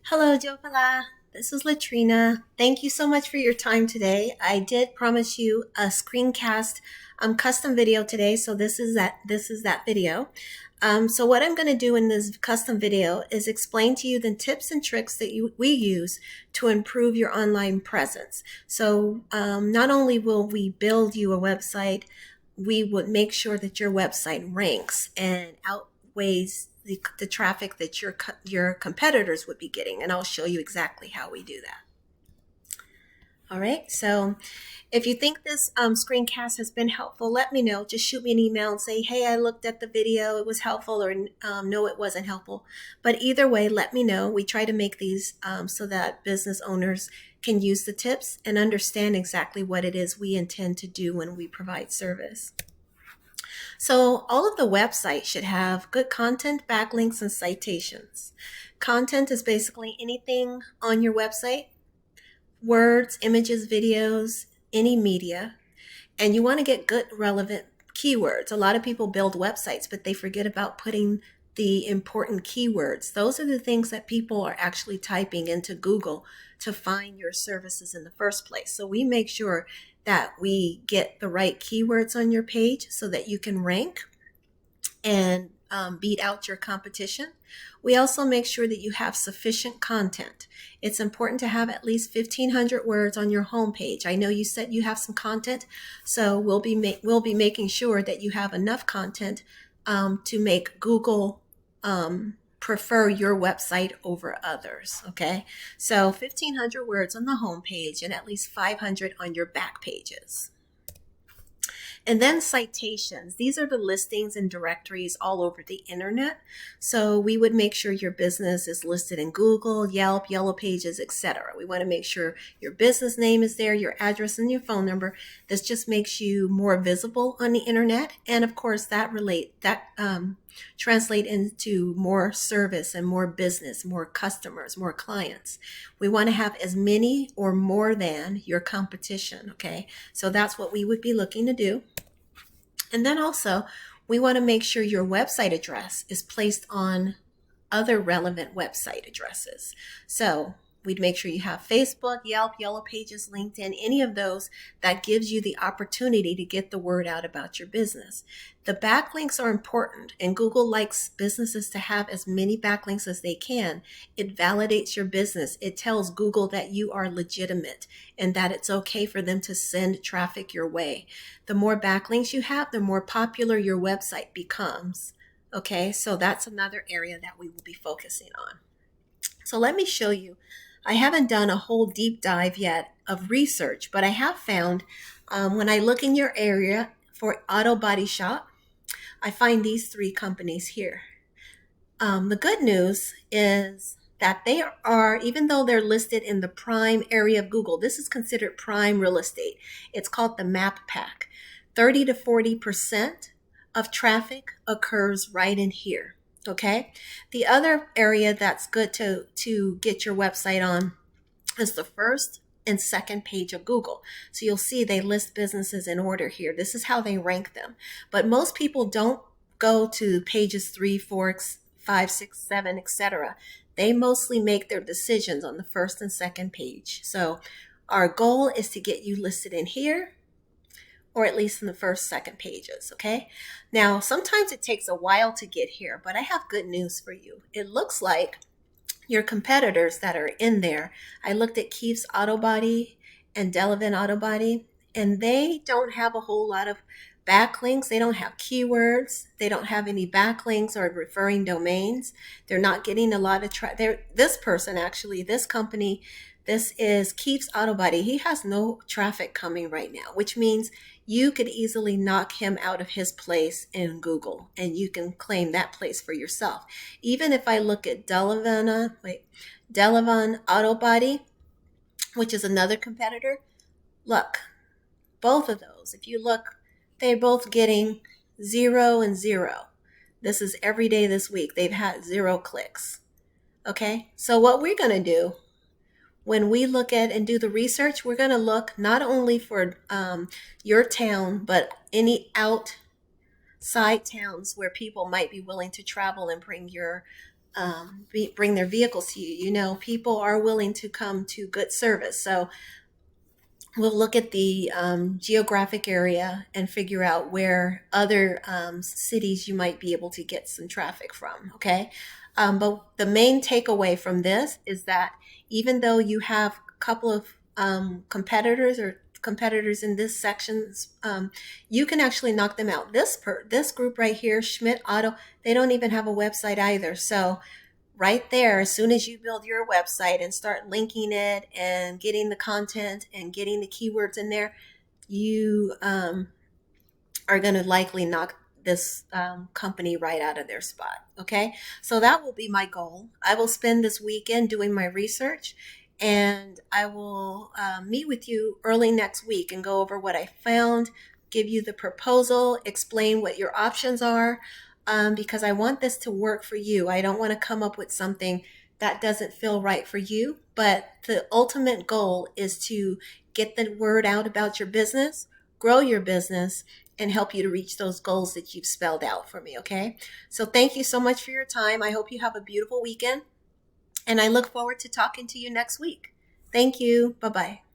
Hello, Jofeilas. This is Latrina. Thank you so much for your time today. I did promise you a screencast custom video today, so this is that video. So what I'm going to do in this custom video is explain to you the tips and tricks that we use to improve your online presence. So not only will we build you a website, we would make sure that your website ranks and outweighs the traffic that your competitors would be getting. And I'll show you exactly how we do that. All right, so if you think this screencast has been helpful, let me know. Just shoot me an email and say, hey, I looked at the video, it was helpful, or no, it wasn't helpful. But either way, let me know. We try to make these so that business owners can use the tips and understand exactly what it is we intend to do when we provide service. So all of the websites should have good content, backlinks, and citations. Content is basically anything on your website, words, images, videos, any media, and you want to get good relevant keywords. A lot of people build websites, but they forget about putting the important keywords. Those are the things that people are actually typing into Google to find your services in the first place. So we make sure that we get the right keywords on your page so that you can rank and beat out your competition. We also make sure that you have sufficient content. It's important to have at least 1,500 words on your homepage. I know you said you have some content, so we'll be making sure that you have enough content to make Google prefer your website over others. Okay, so 1,500 words on the homepage and at least 500 on your back pages. And then citations. These are the listings and directories all over the internet. So we would make sure your business is listed in Google, Yelp, Yellow Pages, etc. We want to make sure your business name is there, your address, and your phone number. This just makes you more visible on the internet. And of course, that translate into more service and more business, more customers, more clients. We want to have as many or more than your competition. Okay, so that's what we would be looking to do. And then also, we want to make sure your website address is placed on other relevant website addresses. So we'd make sure you have Facebook, Yelp, Yellow Pages, LinkedIn, any of those that gives you the opportunity to get the word out about your business. The backlinks are important, and Google likes businesses to have as many backlinks as they can. It validates your business. It tells Google that you are legitimate and that it's okay for them to send traffic your way. The more backlinks you have, the more popular your website becomes. Okay, so that's another area that we will be focusing on. So let me show you. I haven't done a whole deep dive yet of research, but I have found when I look in your area for auto body shop, I find these three companies here. The good news is that they are, even though they're listed in the prime area of Google, this is considered prime real estate. It's called the map pack. 30 to 40% of traffic occurs right in here. Okay. The other area that's good to get your website on is the first and second page of Google. So you'll see they list businesses in order here. This is how they rank them. But most people don't go to pages 3, 4, 5, 6, 7, etc. They mostly make their decisions on the first and second page. So our goal is to get you listed in here, or at least in the first, second pages, okay? Now, sometimes it takes a while to get here, but I have good news for you. It looks like your competitors that are in there, I looked at Keith's Auto Body and Delavan Auto Body, and they don't have a whole lot of backlinks. They don't have keywords. They don't have any backlinks or referring domains. They're not getting a lot of this person, actually, this company, this is Keith's Auto Body. He has no traffic coming right now, which means you could easily knock him out of his place in Google and you can claim that place for yourself. Even if I look at Delavan Auto Body, which is another competitor, look, both of those, if you look, they're both getting 0 and 0. This is every day this week. They've had 0 clicks. Okay, so what we're going to do when we look at and do the research, we're going to look not only for your town, but any outside towns where people might be willing to travel and bring your bring their vehicles to you. You know, people are willing to come to good service. So we'll look at the geographic area and figure out where other cities you might be able to get some traffic from. Okay. But the main takeaway from this is that even though you have a couple of competitors in this sections, you can actually knock them out. This group right here, Schmidt Auto, they don't even have a website either. So right there, as soon as you build your website and start linking it and getting the content and getting the keywords in there, you are going to likely knock this company right out of their spot. Okay. So that will be my goal. I will spend this weekend doing my research, and I will meet with you early next week and go over what I found, give you the proposal, explain what your options are, because I want this to work for you. I don't want to come up with something that doesn't feel right for you. But the ultimate goal is to get the word out about your business, grow your business, and help you to reach those goals that you've spelled out for me. Okay. So thank you so much for your time. I hope you have a beautiful weekend, and I look forward to talking to you next week. Thank you. Bye bye.